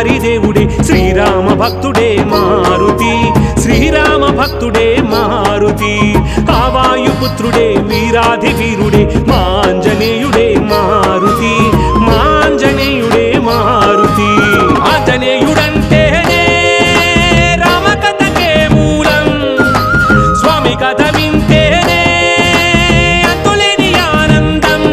అందారి దేవుడే శ్రీరామ భక్తుడే మారుతి శ్రీరామ భక్తుడే మారుతి ఆ వాయుపుత్రుడే వీరాధి వీరుడే మాంజనేయుడే మారుతి మాంజనేయుడే మారుతి ఆంజనేయుడంటేనే రామకథకే మూలం స్వామి కథ వింటేనే అంతులేని ఆనందం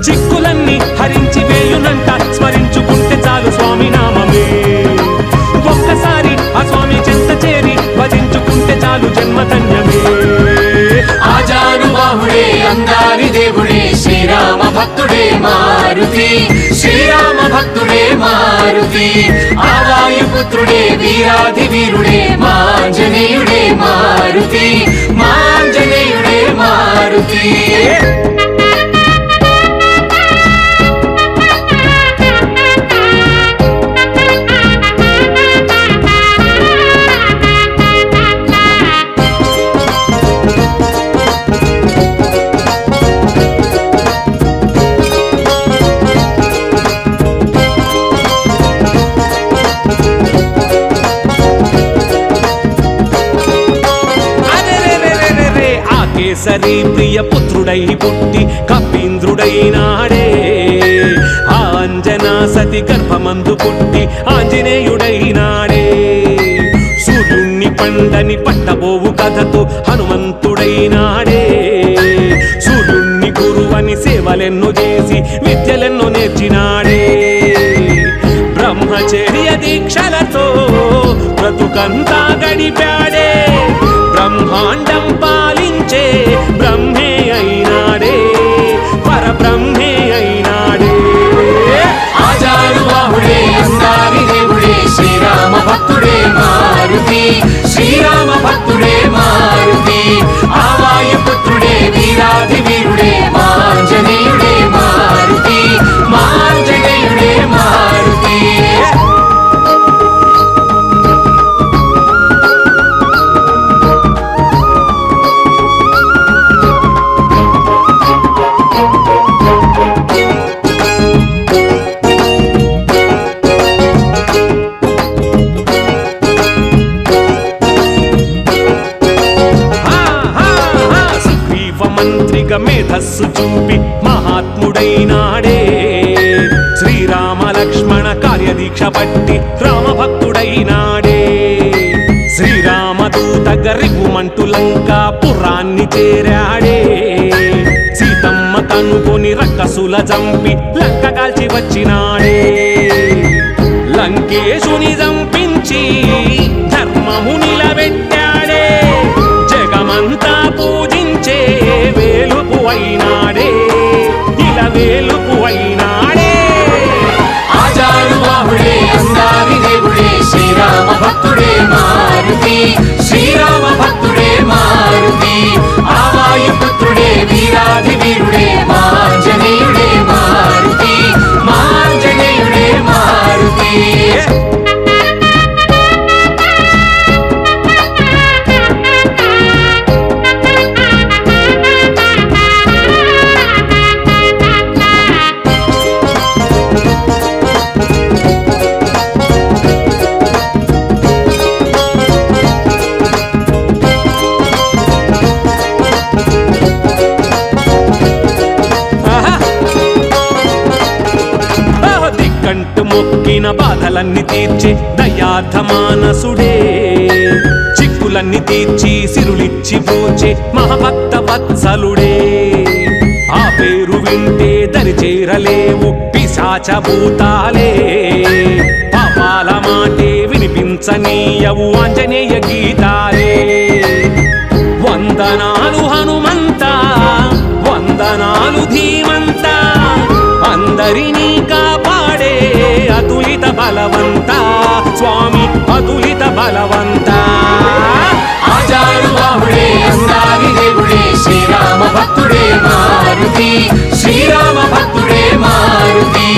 చిక్కులన్నీ హరించి వేయునంట స్మరించుకుంటే చాలు స్వామి నామమే ఒక్కసారి ఆ స్వామి చెంత చేరి భజించుకుంటే చాలు జన్మధన్యమే ఆజానుబాహుడే అందారి దేవుడే శ్రీరామ భక్తుడే మారుతి శ్రీరామ భక్తుడే మారుతి ఆ వాయుపుత్రుడే వీరాధి వీరుడే మాంజనేయుడే మారుతి మాంజనేయుడే మారుతి కేసరి ప్రియ పుత్రుడై పుట్టి కపీంద్రుడైనాడే ఆంజనా సతి గర్భమందు పుట్టి ఆంజనేయుడైనాడే సూర్యుణ్ణి పండని పట్టబోవు కథతో హనుమంతుడైనాడే సూర్యుణ్ణి గురువని సేవలెన్నో చేసి విద్యలెన్నో నేర్చినాడే బ్రహ్మచర్య దీక్షలతో బ్రతుకంతా గడిపాడే బ్రహ్మాండం పాలించే బ్రహ్మే అయినాడే పరబ్రహ్మే అయినాడే ఆజానుబాహుడే అందారి దేవుడే శ్రీరామ భక్తుడే మారుతి శ్రీరామ భక్తుడే మారుతి ఆ వాయుపుత్రుడే వీరాధి వీరుడే మాంజనేయుడే మారుతి మాంజనేయుడే మారుతి మేధస్సు చూపి మహాత్ముడైనాడే శ్రీరామ లక్ష్మణ కార్యదీక్ష పట్టి రామభక్తుడైనాడే శ్రీరామదూత గరిపుమంటు లంకా పురాన్ని చేరాడే సీతమ్మ కనుకొని రక్కసుల చంపి లంక కాల్చి వచ్చినాడే లంకేశుని చంపించి ధర్మము నిలబెట్టాడే జగమంతా పూజించే వేలుపు అయినాడే ఇలా వేలుపు అయినాడే ఆజానుబాహుడే అందారి దేవుడే శ్రీరామ భక్తుడే మారుతి శ్రీరామ భక్తుడే మారుతి ఆ వాయుపుత్రుడే వీరాధి వీరుడే మాంజనేయుడే మారుతి మాంజనేయుడే మారుతి మొక్కిన బాధలన్నీ తీర్చి దయార్థ మానసుడే చిక్కులన్నీ తీర్చి సిరులిచ్చి పూచే మహాభక్త వత్సలుడే ఆ పేరు వింటే దరి చేరలేవు పిశాచ భూతాలే పాపాల మాటే వినిపించనీయవు ఆంజనేయ గీతాలే వందనాలు హనుమంత వందనాలు ధీమంత అందరినీ కాపాడే అతులిత బలవంత స్వామి అతులిత బలవంత ఆజానుబాహుడే అందారి దేవుడే శ్రీరామ భక్తుడే మారుతి శ్రీరామ భక్తుడే మారుతి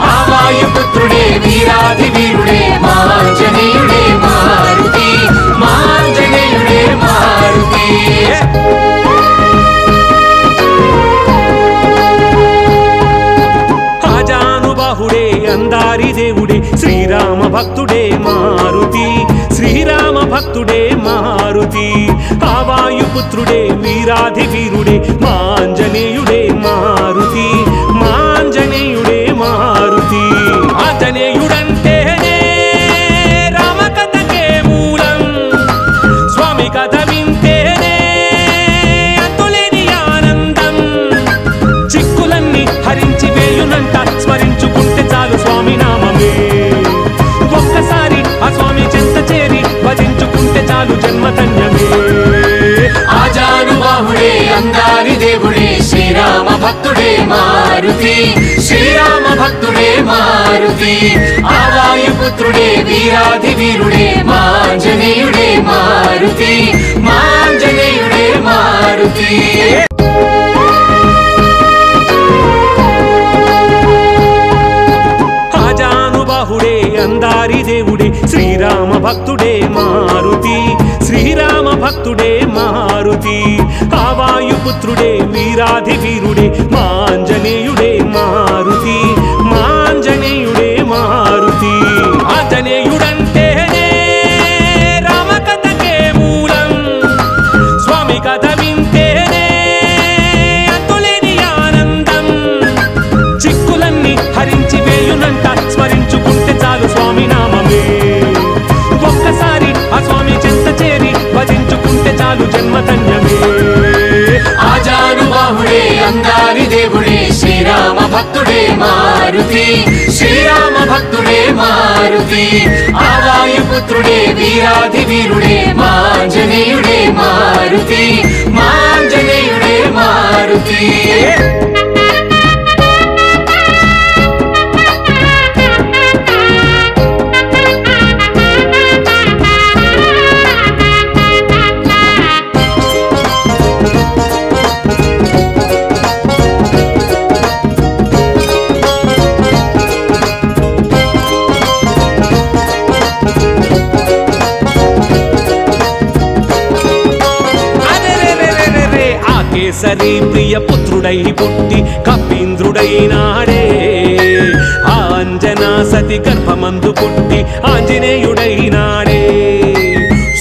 ఆ వాయుపుత్రుడే వీరాధి వీరుడే మాంజనేయుడే మారుతి మాంజనేయుడే మారుతి ఆజానుబాహుడే అందారి దేవుడే దేవుడే శ్రీరామ భక్తుడే మారుతి శ్రీరామ భక్తుడే మారుతి ఆ వాయుపుత్రుడే వీరాధి వీరుడే మాంజనేయుడే మారుతి మాంజనేయుడే మారుతి ఆంజనేయుడంటేనే రామకథకే మూలం స్వామి కథ వింటేనే అంతులేని ఆనందం చిక్కులన్నీ హరించి వేయునంట స్మరించుకుంటే చాలు స్వామి నామమే ఒక్కసారి ఆ స్వామి చెంత చేరి భజించుకుంటే చాలు జన్మధన్యమే ఆజానుబాహుడే అందారి దేవుడే శ్రీరామ భక్తుడే మారుతి శ్రీరామ భక్తుడే మారుతి ఆ వాయుపుత్రుడే వీరాధి వీరుడే మాంజనేయుడే మారుతి మాంజనేయుడే మారుతి ఆజానుబాహుడే అందారి దేవుడే శ్రీరామ భక్తుడే మారుతి శ్రీరామ భక్తుడే మారుతి ఆ వాయుపుత్రుడే వీరాధి వీరుడే మాంజనేయుడే మారుతి మాంజనేయుడే మారుతి ఆంజనేయుడంటేనే రామకథకే మూలం స్వామి కథ వింటేనే అంతులేని ఆనందం చిక్కులన్నీ హరించి వేయునంట స్మరించుకుంటే చాలు స్వామి నామమే ఒక్కసారి ఆ స్వామి చెంత చేరి భజించుకుంటే చాలు జన్మధన్యమే ఆజానుబాహుడే అందారి దేవుడే శ్రీరామ భక్తుడే మారుతి శ్రీరామ భక్తుడే మారుతి ఆ వాయుపుత్రుడే వీరాధి వీరుడే మాంజనేయుడే మారుతి మాంజనేయుడే మారుతి కేసరి ప్రియ పుత్రుడై పుట్టి కపీంద్రుడైనాడే ఆంజనా సతి గర్భమందు పుట్టి ఆంజనేయుడైనాడే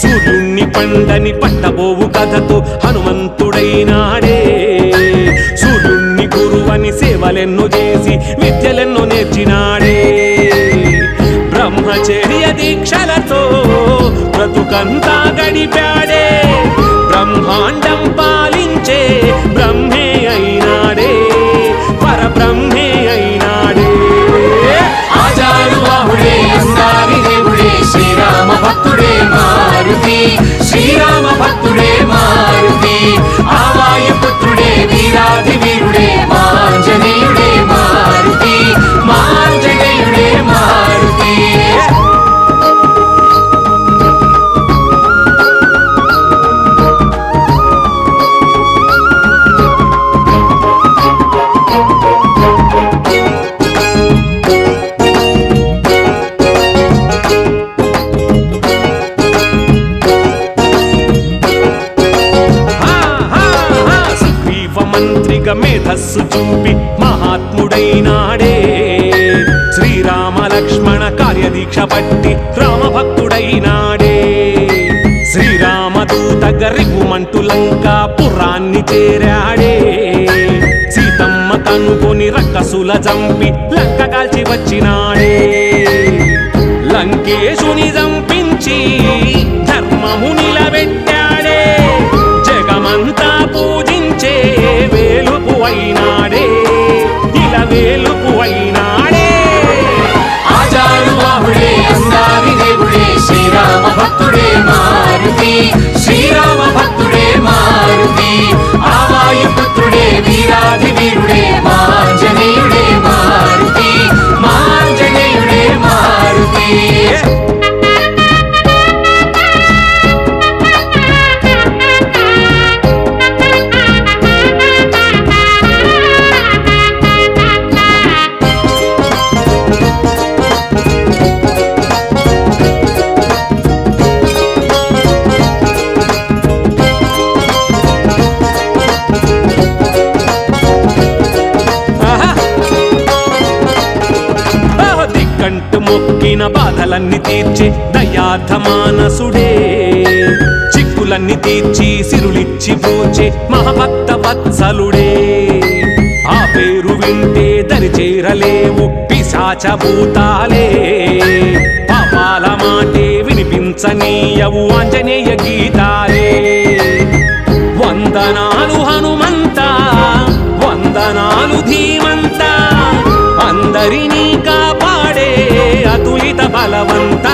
సూర్యుణ్ణి పండని పట్టబోవు కథతో హనుమంతుడైనాడే సూర్యుణ్ణి గురువని సేవలెన్నో చేసి విద్యలెన్నో నేర్చినాడే బ్రహ్మచర్య దీక్షలతో బ్రతుకంతా గడిపాడే బ్రహ్మాండం పాలించే బ్రహ్మే అయినాడే పరబ్రహ్మే అయినాడే ఆజానుబాహుడే అందారి దేవుడే శ్రీరామ భక్తుడే మారుతి శ్రీరామ భక్తుడే మారుతి ఆ వాయుపుత్రుడే వీరాధి వీరుడే మాంజనేయుడే మారుతి మాంజనేయుడే మారుతి మేధస్సు చూపి మహాత్ముడైనాడే శ్రీరామ లక్ష్మణ కార్యదీక్ష పట్టి రామభక్తుడైనాడే శ్రీరామదూత గరిగుమంటు లంకా పురాన్ని చేరాడే సీతమ్మ కనుగొని రక్కసుల చంపి లంక కాల్చి వచ్చినాడే లంకేశుని చంపించి ధర్మము నిలబెట్టాడే జగమంతా పూజించే వేలుపు అయినాడే ఇలా వేలుపు అయినాడే ఆజానుబాహుడే అందారి దేవుడే శ్రీరామ భక్తుడే మారుతి శ్రీరామ భక్తుడే మారుతి ఆ వాయుపుత్రుడే వీరాధి వీరుడే మాంజనేయుడే మారుతి మాంజనేయుడే మారుతి ఆశలన్నీ తీర్చే దయార్థ మానసుడే చిక్కులన్నీ తీర్చి సిరులిచ్చి బ్రోచే మహాభక్త వత్సలుడే ఆ పేరు వింటే దరి చేరలేవు పిశాచ భూతాలే పాపాల మాటే వినిపించనీయవు ఆంజనేయ గీతాలే వందనాలు హనుమంత వందనాలు ధీమంత అందరినీ కాపాడే అతులిత బలవంత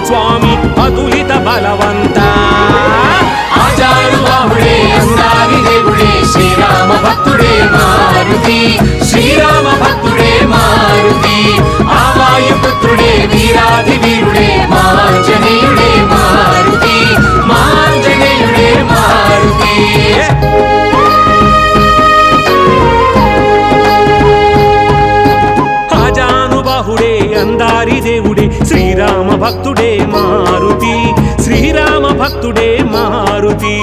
స్వామి అతులిత బలవంత ఆచారు బాహుడే అందారి దేవుడే శ్రీరామ భక్తుడే మారుతి శ్రీరామ భక్తుడే మారుతి ఆవాయుపుత్రుడే వీరాధి వీరుడే మాంజనేయుడే మారుతి మాంజనేయుడే మారుతి ఆజానుబాహుడే అందారి దేవుడే శ్రీరామ భక్తుడే మారుతి శ్రీరామ భక్తుడే మారుతి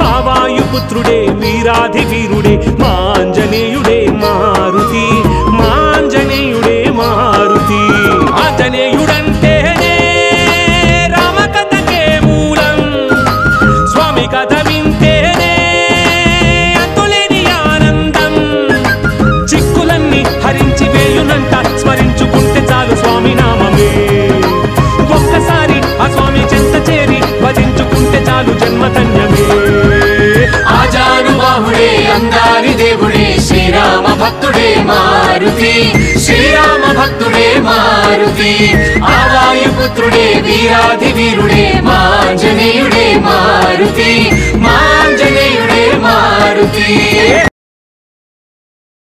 ఆవాయుపుత్రుడే వీరాధి వీరుడే మాంజనేయుడే మారుతి మాంజనేయుడే మారుతి ఆంజనేయుడంటేనే రామకథకే మూలం స్వామి కథ వింటేనే అంతులేని ఆనందం చిక్కులన్నీ హరించి వేయునంట స్మరించుకుంటే చాలు స్వామి నామమే ఒక్కసారి ఆ స్వామి చెంత చేరి భజించుకుంటే చాలు జన్మధన్యమే ఆజానుబాహుడే అందారి దేవుడే శ్రీరామ భక్తుడే మారుతి శ్రీరామ భక్తుడే మారుతి ఆవాయుపుత్రుడే వీరాధి వీరుడే మాంజనేయుడే మారుతి మాంజనేయుడే మారుతి